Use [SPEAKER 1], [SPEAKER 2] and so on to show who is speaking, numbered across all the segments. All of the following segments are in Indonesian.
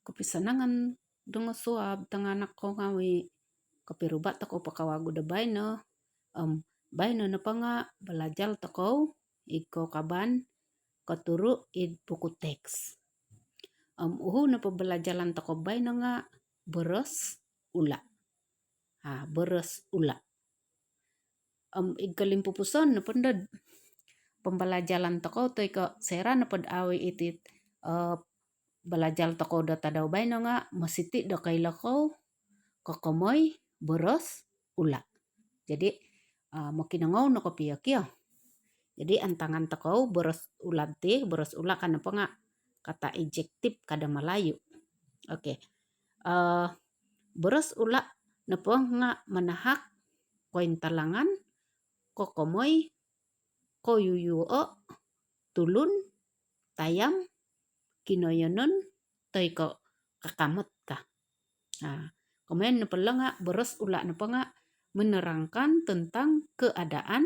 [SPEAKER 1] Kapisanangan danga suab tanganak ko ngawi kapirubat ako pakawago da bayno bayno na pa nga balajal tako iko kaban katuru id buku teks uhu na pa balajalan tako bayno nga beres ula beres ula id kalimpupuson na pandad pembalajalan tako to iko sera na pad awi itit balajal tako da tadaw bayno nga masiti da kay lakaw kakomoy beres ula. Jadi makinangaw na kapiyak ya. Jadi antangan takaw beres ula ti beres ula kana pa nga kata ejektif kada Malayu. Oke. Beres ula na pa nga manahak koin talangan kokomoy koyuyuo tulun tayam kinoyonon toy ko kakamat ka. Kemudian na pala nga beres ula na pa nga menerangkan tentang keadaan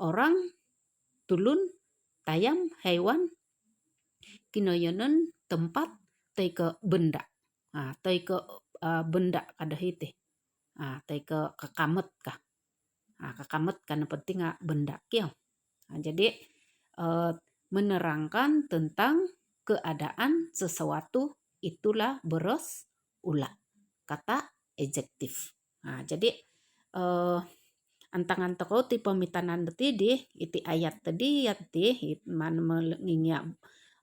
[SPEAKER 1] orang, tulun, tayam, hewan, kinoyonon tempat, toy ke benda. Toy ke benda kada hiti. Toy ke kakamat ka. Kakamat ka na penting nga benda kyo. Jadi menerangkan tentang keadaan sesuatu itulah beres ula. Kata ejektif. Jadi antangan toko ti pemitanan ti iti ayat tadi yati man mengingia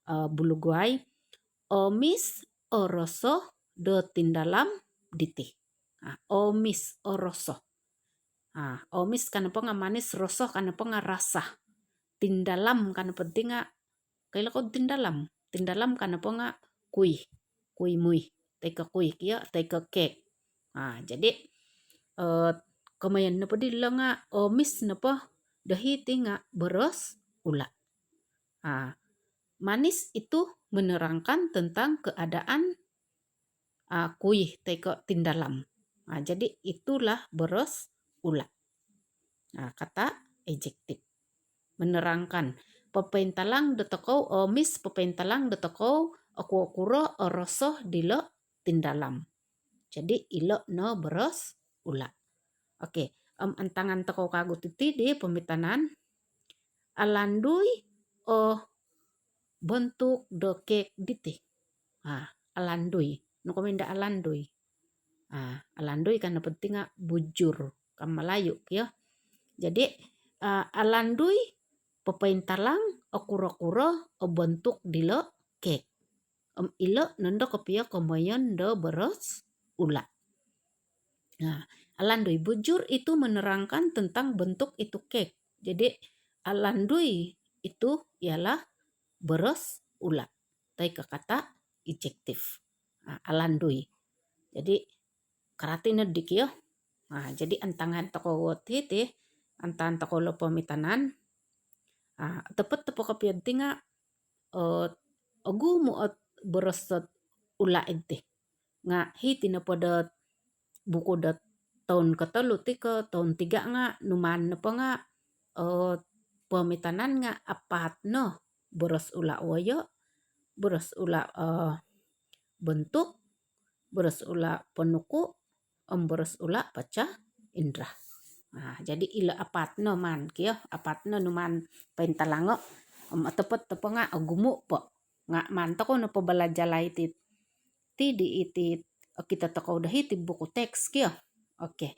[SPEAKER 1] buluguay omis oroso do tindalam diti. Omis oroso. Omis kana pa nga manis roso kana pa nga rasa. Tindalam kana penting nga kaila ko tindalam. Tindalam kana pa nga kuy muy. Teka kuy kia teka kek. Jadi kamayan na pa dila nga omis na pa dahiti nga beres ula. Manis itu menerangkan tentang keadaan kuy teka tindalam. Jadi itulah beres ula. Kata ejektif. Menerangkan pepentalang detakau omis pepentalang detakau aku kuro orosoh dilo tindalam. Jadi ilo no beres ula. Oke, antangan takau kagu titi di pemitanan alandui bentuk dokek diti. Alandui. No komenda alandui. Alandui karena penting bujur kam Malayu ya. Jadi alandui pepentalang okuro-kuro bentuk dilo kek. Ilo nando kopia komoyon do beres ula. Alandui bujur itu menerangkan tentang bentuk itu kek. Jadi alandui itu ialah beres ula. Tai ke kata ejektif. Alandui. Jadi karati nedik ya. Jadi antangan toko titi antan toko lo pemitanan tepat tepo kapianti nga ogu mo beres ula ente. Nga hiti na pada buku dat tahun ketelu ti ke tahun 3 nga numan na pa nga pemitanan nga apat no beres ula woyo, beres ula bentuk, beres ula penuku, beres ula pecah indra. Jadi ila apat no man kyo apat no numan pentalango tepat tepo nga agumu po nga man to ko no pabalajalay ti di iti kita takaw dahi ti buku teks kyo. Oke.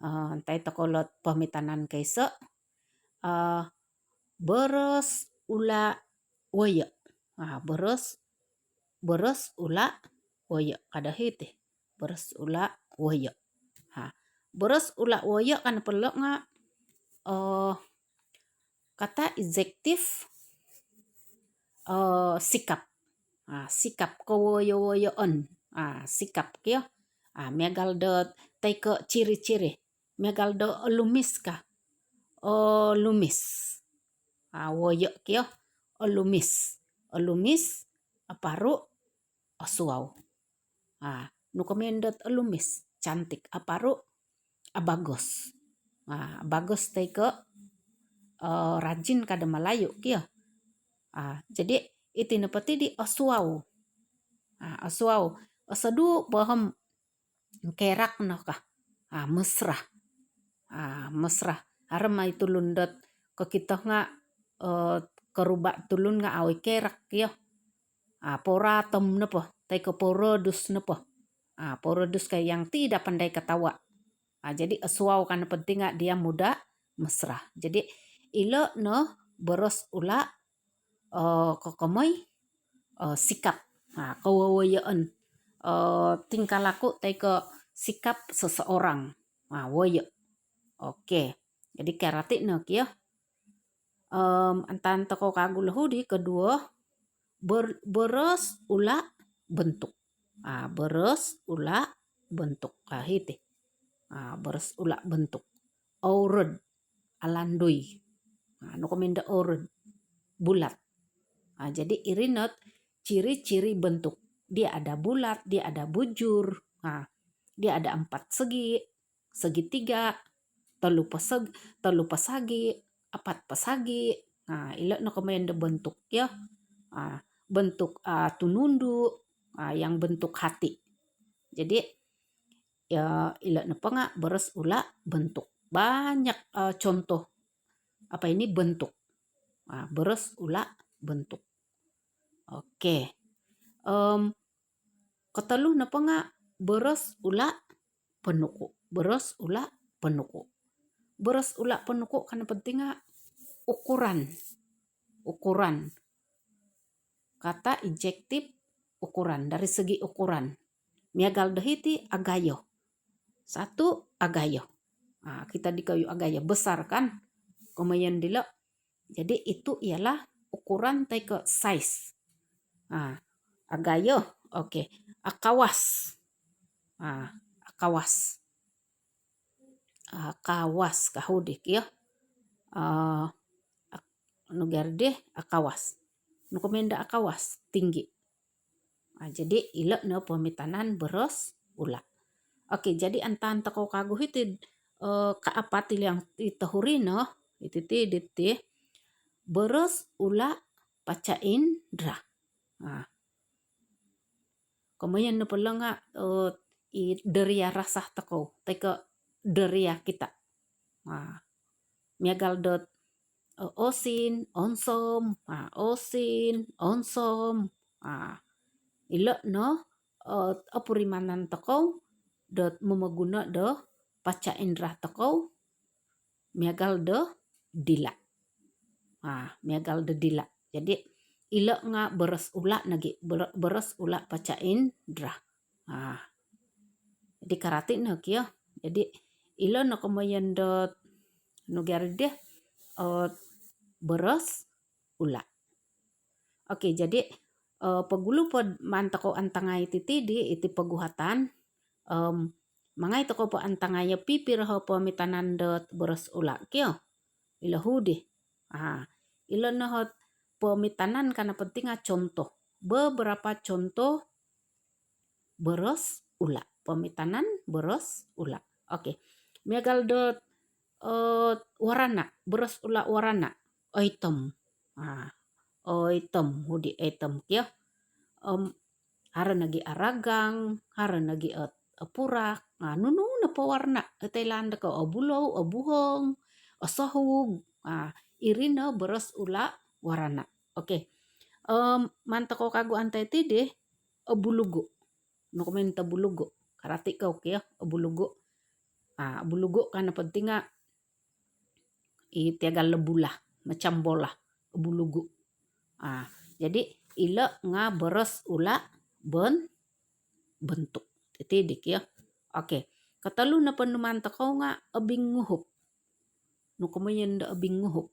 [SPEAKER 1] Antay takolot pamitanan kaysa beres ula woyo. Beres ula woyo kadahi ti. Beres ula woyo. Beres ula woyo kan perlu nga kata ejektif sikap. Sikap kawoyo-woyoon. Sikap kyo. Megal do tay ke ciri-ciri. Megal do lumis ka. Lumis. Woyo kyo. Lumis. Lumis aparu osuaw. Nukomendot lumis. Cantik. Aparu abagos. Bagos tay ke rajin kada Malayu kyo. Jadi iti nepati di osuaw. Aswau asadu bohom kerak no kah. Mesra. Mesra. Harma itu lundet ke kita nga kerubak tulun nga awi kerak yo. Pora tem nepo. Tai ke porodus nepo. Porodus kayak yang tidak pandai ketawa. Jadi aswau kan penting dia muda mesra. Jadi ilo no beros ula kokomoy sikap. Keweweyaan tingkah laku tai ke sikap seseorang. Weye. Oke. Jadi karati no kia. Antan toko kagu lehudi kedua beres ula bentuk. Beres ula bentuk. Hiti. Beres ula bentuk. Aurud alandui. Nukomenda aurud bulat. Jadi irinot ciri-ciri bentuk. Dia ada bulat, dia ada bujur, dia ada 4 segi, segitiga, telu pesagi, 4 pesagi. Ilo nukomenda bentuk ya. Bentuk tunundu, yang bentuk hati. Jadi ya ilo nepanga beres ula bentuk. Banyak contoh bentuk. Beres ula bentuk. Oke. Ketelu nepanga beres ula penuku. Beres ula penuku. Beres ula penuku karena pentingnya ukuran. Ukuran. Kata injektif ukuran. Dari segi ukuran. Miagal dehiti agayo. 1 agayo. Kita di kayu agayo. Besar kan? Kemudian dilo. Jadi itu ialah ukuran tai ke size. Agayo. Oke. Akawas. Akawas. Akawas kahudik ya. Nugerde akawas. Nukomenda akawas tinggi. Jadi ilo no pemitanan beres ula. Oke, jadi antan teko kagu itu kaapatil yang itahuri no itu tidit beres ula paca indra. Kemudian no pelanga deria rasah teko teka deria kita. Miagal dot osin, onsom, osin, onsom. Ilo no apurimanan teko dot memaguna do paca indra teko miagal do dila. Miagal do dila. Jadi ilo nga beres ula nagi beres ula paca indra. Jadi karati no kia. Jadi ilo no kemudian dot nugarde beres ula. Oke, jadi pegulu pod mantako antangai titidi iti peguhatan mangai toko po antangaya pipir ho pemitanan dot beres ula kio. Ilo hudi. Ilo no hot pemitanan karena pentingnya contoh. Beberapa contoh beres ula. Pemitanan beres ula. Oke. Miagal dot warana. Beres ula warana. Item. Item. Hudi item kio. Hara nagi aragang. Hara nagi purak. Nunu na pewarna. Thailand ko obulow, obuhong, osahug. Irina beres ula warana. Oke. Mantako kagu antai tide obulugo. Nukomenta bulugo. Karati kau kia obulugo. Bulugo karena pentingnya itiagal lebulah macam bola bulugu. Jadi ilo nga beres ula bentuk titik ya. Oke. Katalu na penuman takaw nga abing nguhup. No kemudian abing nguhup.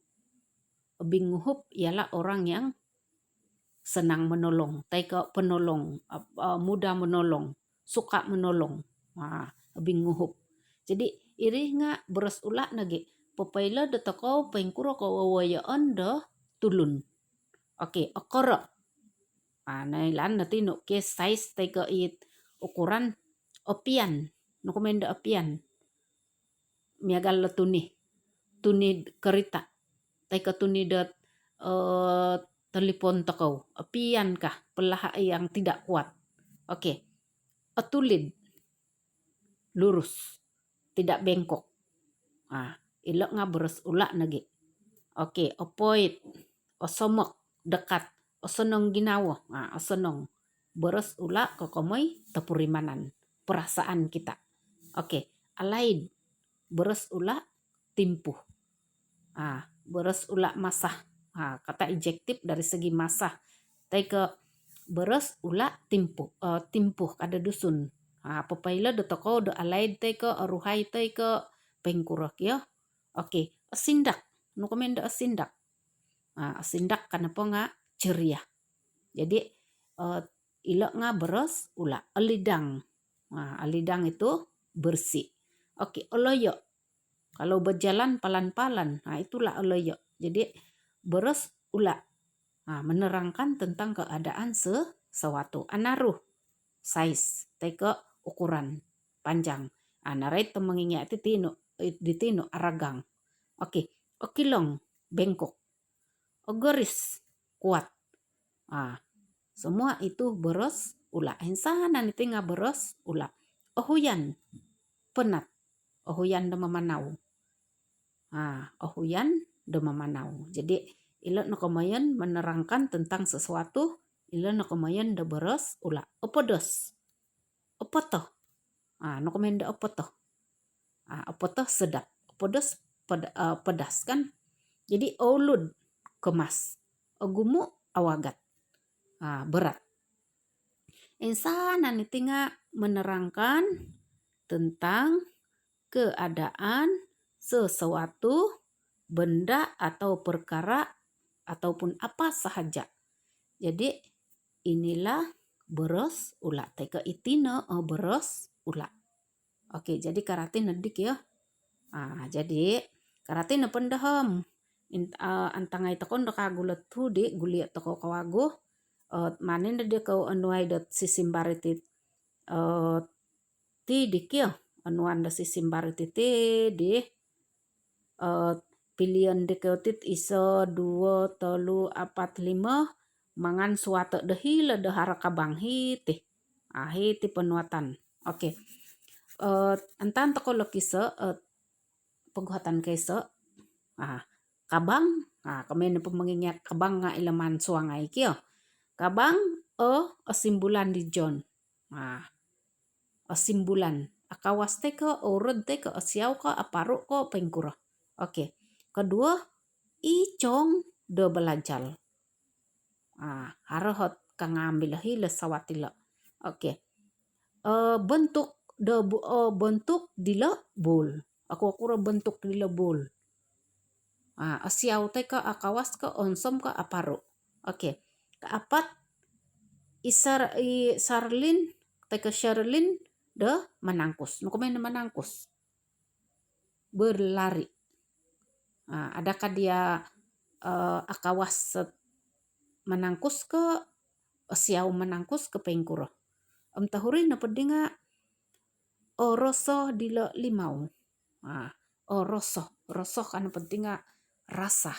[SPEAKER 1] Abing nguhup ialah orang yang senang menolong, taika penolong, mudah menolong, suka menolong. Abing nguhup. Jadi iri nga beres ula nagi papaila de takaw pengkuro ko wawayaan de tulun. Oke, okoro. Nailan natin no ke size taika it ukuran opian. No komenda opian. Miagal tuni. Tuni kerita. Taika tuni dat telepon takaw. Opian kah pelaha yang tidak kuat. Oke, etulid, lurus, tidak bengkok. Ilo nga beres ula nagi. Oke, opoit, osomek, dekat, osonong ginawa. Osonong. Beres ula kokomoy tepurimanan. Perasaan kita. Oke, alaid, beres ula timpuh. Beres ula masa. Kata ejektif dari segi masa. Taike beres ula timpuh kada dusun. Papaila de toko de alaid taike ruhai taike pengkurok ya. Oke, asindak. Nukomenda asindak. Asindak kanapa nga ceria. Jadi ilo nga beres ula alidang. Alidang itu bersih. Oke, oloyo. Kalau berjalan pelan-pelan, itulah oloyo. Jadi beres ula. Menerangkan tentang keadaan sesuatu. Anaruh, size, teko ukuran, panjang. Narai temenginya itu ditino aragang. Oke, okilong, bengkok. Ogoris, kuat. Semua itu beres ula. Insana niti nga beres ula. Ohuyan, penat. Ohuyan de memanau. Ohuyan de memanau. Jadi ilo nakomayan menerangkan tentang sesuatu. Ilo nakomayan de beres ula. Opodos. Opotoh. Nakomayan de opotoh. Opotoh sedap. Opodos pedas kan. Jadi olud kemas. Ogumu awagat. Berat. Insana niti nga menerangkan tentang keadaan sesuatu, benda atau perkara ataupun apa sahaja. Jadi inilah beres ula. Teka itina beres ula. Oke, jadi karate nedik ya. Jadi karate nependaham. Antangai tokon doka gulet hudi guliat toko kawago. Manin de kau anuai dot sisimbariti ti dikyo. Anuan da sisimbariti ti di pilihan dekotit iso 2 3 4 5 mangan suatu dehila dehara kabang hiti. Hiti penuatan. Oke. Antan toko lokisa penghuatan kesa. Kabang. Kemen pemengingat kabang nga ilaman suangai kyo. Kabang simbulan di John. Simbulan. Akawas teko urut teko siaw ko aparuk ko pengkura. Oke. Kedua, icong do belajal. Harahot kang ambil hila sawatila. Oke. Bentuk bentuk dila bol. Aku kura bentuk dila bol. Siaw teko akawas ko onsom ko aparuk. Oke. Keempat, Sarlin teko Sherlin de menangkus. Nukumen menangkus. Berlari. Adakah dia akawas menangkus ke siaw menangkus ke pengkuro. Tahuri na pedinga rosoh dilo limau. Rosoh kan pentinga rasa.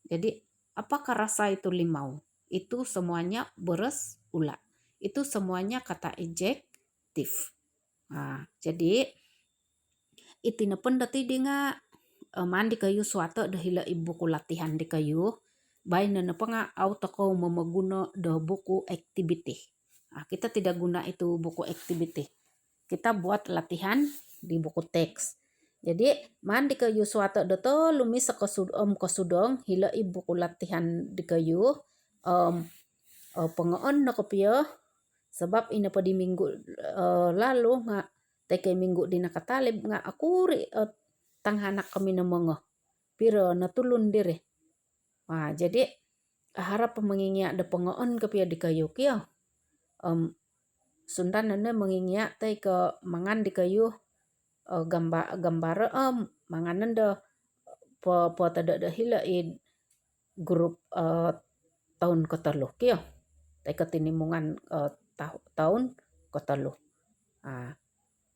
[SPEAKER 1] Jadi apakah rasa itu limau? Itu semuanya beres ula. Itu semuanya kata ejektif. Jadi itina pendati dinga mandi kayu suatu dahila ibuku latihan di kayu. Baik na nga auto kau memeguna dah buku activity. Kita tidak guna itu buku activity. Kita buat latihan di buku teks. Jadi mandi kayu suatu dato lumis kosudong hila ibuku latihan di kayu. Pengoon na kopya sebab ina pa di minggu lalu nga teke minggu di nakatalib nga akuri tanghanak kami na mga pero natulun dire. Jadi harap mengingat ada pengoon kopya di kayu kyo. Sundan na mengingat teke mangan di kayu gambar manganan da po tada hila grup tahun ketelu kyo. Teka tinimungan tahun ketelu.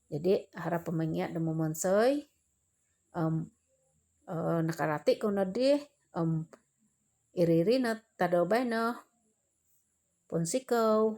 [SPEAKER 1] Jadi harap pemengiat da memonsoy nakarati ko na di iriri na tadobay na ponsikaw.